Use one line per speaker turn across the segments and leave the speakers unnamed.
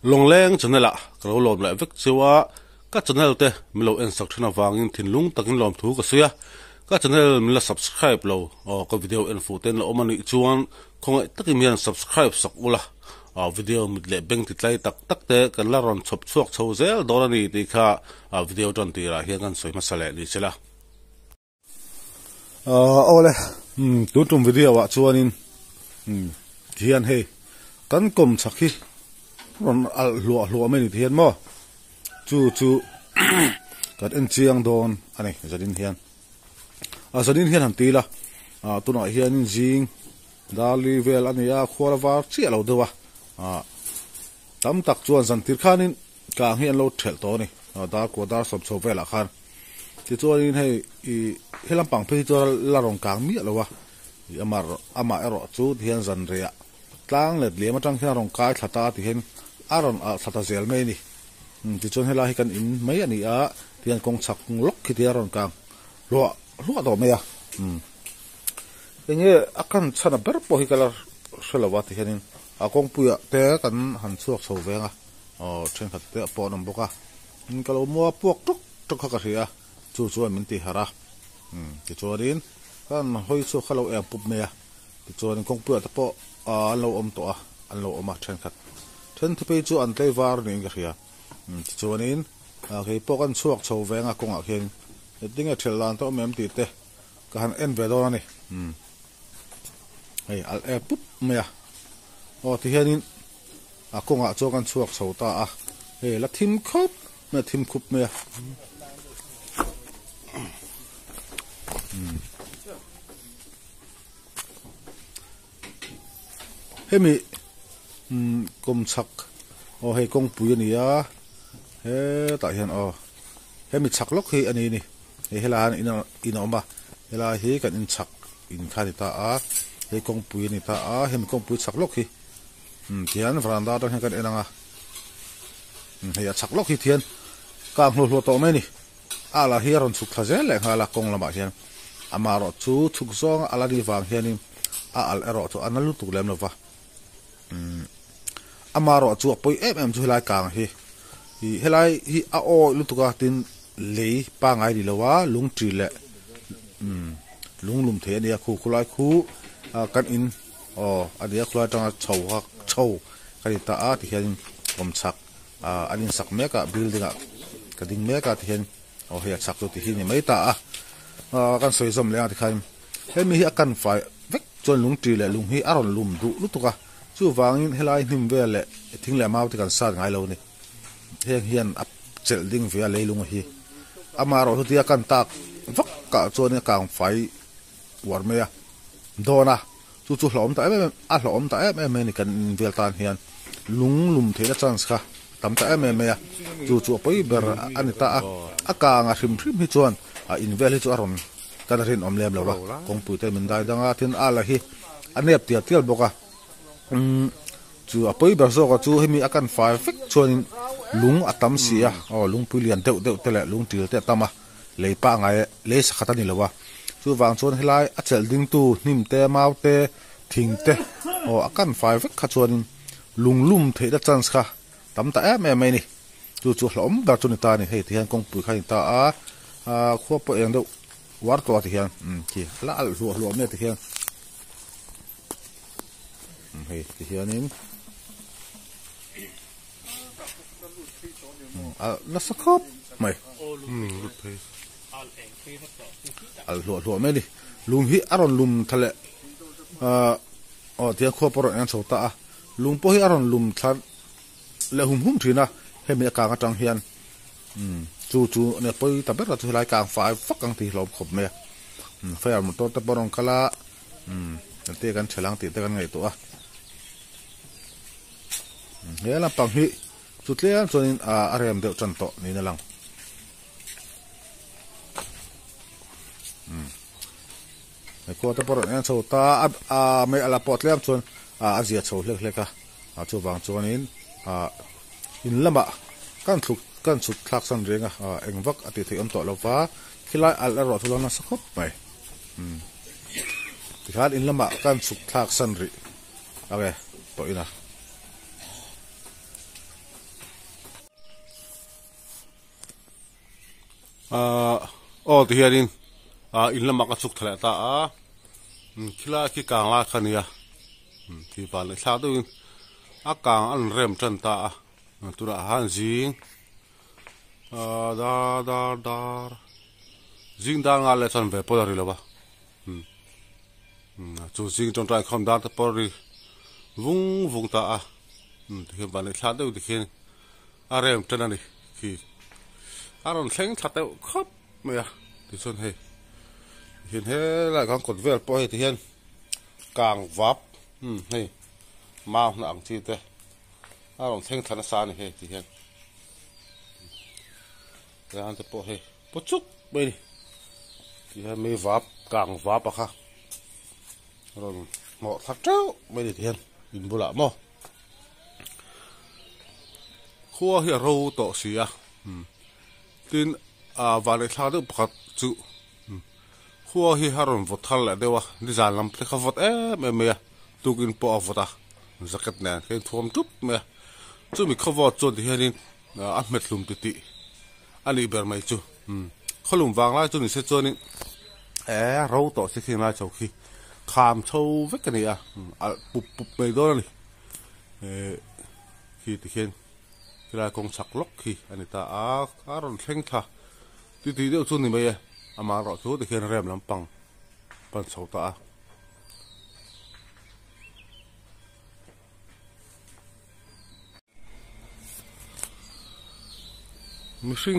long leng channel a kalo lom la vek chewa ka channel te milo en sak thana wangin thinlung takin lom thu ka suya ka channel mila subscribe lo ka video en foten lo omani chuan khongai takimian subscribe sak ula video midle beng titlai tak te kan la ron chop chuak chho zel dorani ti kha video ton ti ra hian kan soi masale ni chela ole tutum video wa chuanin hian he kan kom chakhi ron al hluah mai ni hian mo chu kan en chiang don ani zadin hian zadin hian han tila tuna hian jing dali vel ania khwalawar chi alo dewa tam tak chuan zan tir khanin ka hian lo thel to ni da ko dar sob so vela khan ti chuanin hei I helam pang phe chu la rong kang mi alowa ama ero chu hian zan rea tlang let le ma tang hian rong kai thata ti hen aron thata zel mai ni ti chon hela hi kan in mai ani a tian kong chak lok khi ti aron kang lo do me ya enge akan chana ber po hi kala selawa ti henin akong puya te kan han chuak so venga chen khat te po nam boka in kalo mo puak tok kha ka ria chu min ti hara ti chorin kan hoi chu khalo e pup me ya ti chorin kong puya te po an lo om to an lo oma chen khat then ti pe chu an tlei var ni ka ria ti chorin ke po kan chuak so venga kong a khen dinga thelan to mem ti te ka han en ve do ni hei al e pup me ya ti hianin kong a chokan chuak so ta he la thim khup me ya hemi kom chak he kong pui ni ya he ta hian hemi chak lok hi ani ni he helan ina oma hela hi kan in chak in khani ta he kong pui ni ta hemi kong pui chak lok hi thian veranda to kan enanga he chak lok hi thian kang hlo to mai ni ala hi ron chuk thazel le hala kong lama hian amaro chu thuk zong ala ri wang hianin al ero to analu tu lem lova amaro chu poi em chu lai kang hi helai hi lutuka tin lei pa ngai ri lowa lung tri le lum the ne khu khulai khu kan in adia khula tanga chho kari ta ti hian om chak anin sak meka building kading meka ti hian he chak tu ti hi ni mai ta kan soi zom le ti khaim hemi hi akan fai vek chon lung tri le lung hi aron lum du lutuka chu wangin helai hnim vel le thing le mau ti kan sat ngai lo ni hian ap chel ding via leilung hi amaro hu ti akan tak vak ka chon ne kang fai war me ya dona chu hlom ta hlom ta em ni kan vel tan hian lum the la chance kha tam ta em ya chu poi ber ani ta aka nga hrim hi chuan in vel hi chu aron kan rin om lem lo wa kong pu te min dai danga tin ala hi anep tial boka chu apoi ber zo ka chu hemi akan fai fek chuan lung atam sia lung pulian deu tele lung til te tama leipa ngai le sakhatani lowa chu wang chuan helai achel ding tu nim te mau te thing te akan fai vek kha chuan lum the da chance kha tam ta mai ni chu hlom da chu ni ta ni he thian kong pu khai ta kho po eng do war to ti hian ki la al lu me ti hian he ti hianin la sakop mai lut pe al lu me ni lum hi aron lum thale tia kho por an chota lum po hi aron lum thar le hum thina hemi ka nga tang hian chu ne poi ta ber chu lai kang fa fak ang ti hlom khop me fa ar motor ta porong kala te kan chelang ti te kan ngai to hela pang hi chu tlean chonin arem deu chan to ni na lang ko ta porong an chota me ala pot lem chon azia chho hleka chu wang chonin in lama kan chuk thak san renga engwak ati thei om to lova khilai al ro thulana sakhop mai tikhan in lama kan chuk thak san ri age to ina
โอ้ที่เห็นอินละมักสุกทะเลตาคิลาคิกางลาคันยาที่บ้านเลยชาตุนอากางอันเริ่มจันตาตุระหันจิงดาดาดาจิงดางอะไรสันเวปอดาริลวะจูจิงจนใจคำดาตปอริวุ้งวุ้งตาที่บ้านเลยชาตุนที่เห็นเริ่มจันนี่ที่อารมณ์เซ็งชาตุครับเมียที่ส่วนให้เห็นเฮ้หลายครั้งกดเวลปอยที่เห็นกางวับให้มาหนังที่เตะอารมณ์เซ็งธนสารนี่เฮ้ที่เห็นแล้วอันจะปอยปวดจุกไปดิที่เห็นมีวับกางวับอะค่ะเราหมอทัดเจ้าไม่ได้ที่เห็นยินบุระหมอขัวเฮียรู้ต่อเสียที่วันนี้ชาติพัดจุขัวเฮียฮารอนวัดทัลเลยเดี๋ยวดิจานลำที่เขาวัดเมียตุกินปอวัดสักแน่เห็นทวมจุบเมียจุมีเขาวัดจนที่เห็นอันเม็ดลุมติอันนี้เบอร์ไม่จุเขาลุมวางไล่จุนี่เสร็จจนนี่เราต่อสิ่งไล่เจ้าขี้ขามเช่าเวกันนี่ปุบไม่โดนเลยขี้ที่เห็นที่ไรกงสักล็อกขี้อันนี้ตาอารอนเซ็งท่าที่เดียวจุนี่ไม่อามาเราทุกที่เห็นเริ่มลำปังปันเสาตาไม่สิ่ง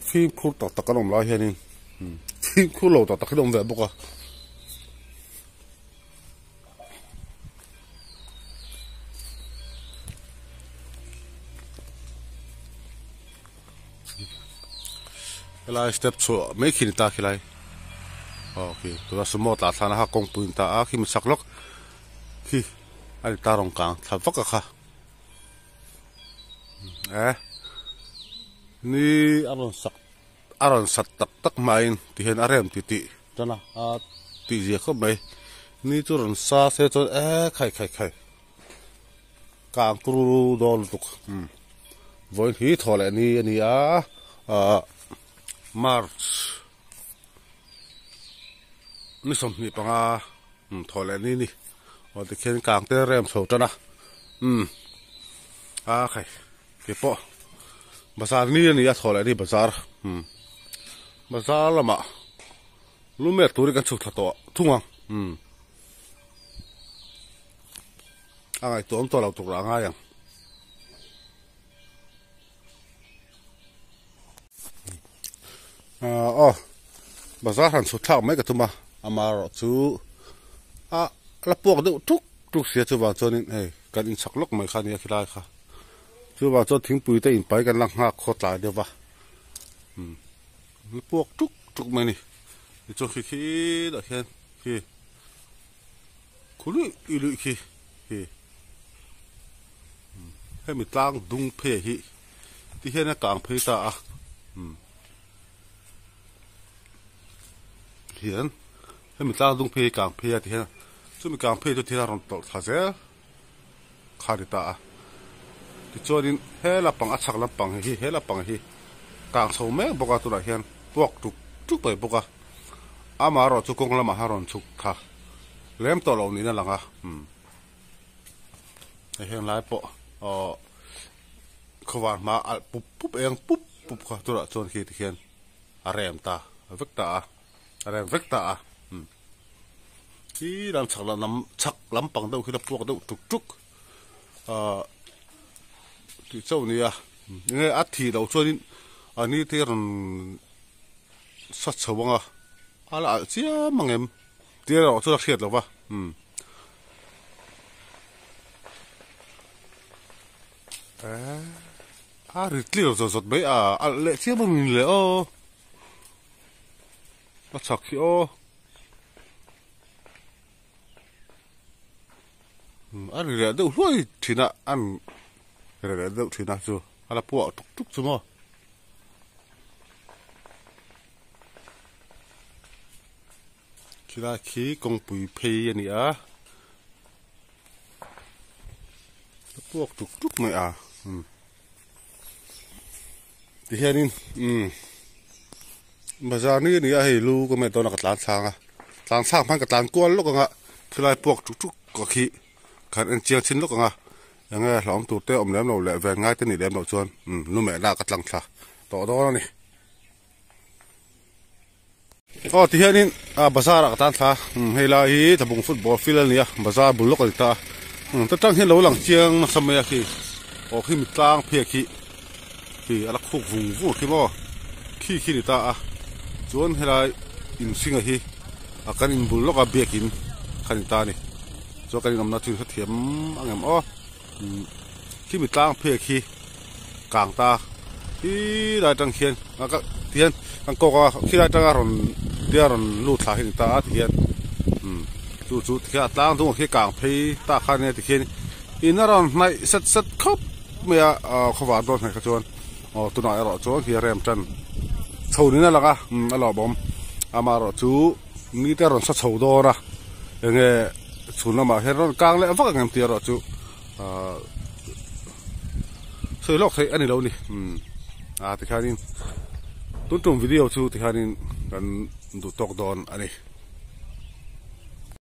ที่คู่ต่อตะกันอมลายเห็นนี่ที่คู่เราต่อตะกันอมแบบบุกอะไรสเต็ปชัวไม่ขินตาขี้ไรโอเคตัวสมอตาทานะฮะกงปืนตาขี้มันสักล็อกขี้อันนี้ตารงกลางทับฟักค่ะนี่อารมณ์สักตักมาอินที่เห็นอารมณ์ติจ้านะติเจียก็ไม่นี่ตัวรันซาเสร็จใครกลางตรูดอลตุกวันที่ทอลนี่มาร์ชนี่สมนี่ปังทอลนี่วันที่เห็นกลางเตะเริ่มโฉจ้านะใครเก็บปอบาซาร์นี่ทอลนี่บาซาร์บาซาร์ละมาลุเมตุริกันสุดตัวทุ่งอะไรตัวเราตัวร่างยังบาซาร์หันสุดท้ายไม่กระตุ้มอามาร์จูแล้วพวกเด็กทุกเสียจูบาจอนี่เฮ้กันอินสักล็อกไม่ขานี่คิดได้ค่ะจูบาจอทิ้งปุ๋ยแต่อินไปกันลังหักโคตรตายเดียววะพวกทุกมันนี่จงขี้ดอกเห็นขี้คุณลุยขี้ให้มีตั้งดุงเพยที่เห็นกลางเพยตาเห็นให้มีตั้งดุงเพยกลางเพยที่เห็นซึ่งมีกลางเพยตัวที่เราต้องทำเสียขาดิตาที่จอดินเฮลับปังอัดสักลับปังเฮลับปังกลางโซเมบกตัวเห็นพวกทุกไปบกอามาเราจุกงละมาหารอนจุกท่าเล่มตัวเรานี่นั่นแหละค่ะเห็นไรปะขวานมาปุ๊บเองปุ๊บค่ะตัวจนขี้ที่เขียนอะไรมตาเวกตาอะไรเวกตาที่ดังชักลำปังเด้อคือพวกเด้อทุกที่เจ้านี่นี่อัฐิเราช่วยอันนี้ที่เราสัตว์สวงอะไรเสียมังเอ็มที่เราช่วยเสียหรอวะริดเลี้ยวสดๆไปเละเสียมันเลยมาชักขี้เรื่องเดี๋ยวรวยทีน่ะเรื่องเดี๋ยวทีน่ะจูอะไรพวกทุกสมอคิดว่าขี้กงปุยเพย์นี่พวกทุกไม่ที่เห็นนี่ mà giờ ní ai lu có mẹ tôi là cái lán sang phăng cái lán cuốn lúc ngã thì lại buộc chút có khí khăn ăn chiang chín lúc ngãยังไงหลอมตูเตะอมแหลมเราแหละแวงง่ายตัวนี้แหลมเราชวนนู่นแม่ด่ากัดหลังซะต่อนี่ก็ที่นี่บาซาร์กัดตันซะเฮลาฮีถ้าบุงฟุตบอลฟิลล์เนี่ยบาซาร์บุลล็อกกันตาแต่ตั้งเห็นเราหลังเชียงมาสมัยขี้ออกขี้มิดกลางเพียขี้อะไรคุกวุ่ขี้บ่ขี้นี่ตาชวนเฮลาอินซิงอะฮีกันอินบุลล็อกกับเบียกินขันตานี่ชวนกันนำนาทีเทียมอังเอ็มอ๋อขี้มิดกลางเพียขี้กลางตาที่ได้จังเขียนก็เทียนกังโกก็ขี้ได้จังอารมณ์เดียร์ลูดสาหินตาเทียนจู่ๆที่กลางตัวขี้กลางพีตาข้างเนี่ยที่เขียนอินอารมณ์ในเสร็จครบเมื่อขวานโดนให้ขจรตัวหน่อยเราจู่ขี้เรียมจันชูนี่นั่นแหละก็เราบอมอามาเราจู่นี่แต่เราสัตว์ชูโดนนะยังไงชูน้ำมาเห็นเรากลางเลยฟังกันเตียเราจู่สวยโลกไทยอันนี้เรานี่ที่แค่นี้ตุ้นวิดีโอชูที่แค่นี้กันดูตกโดนอันนี้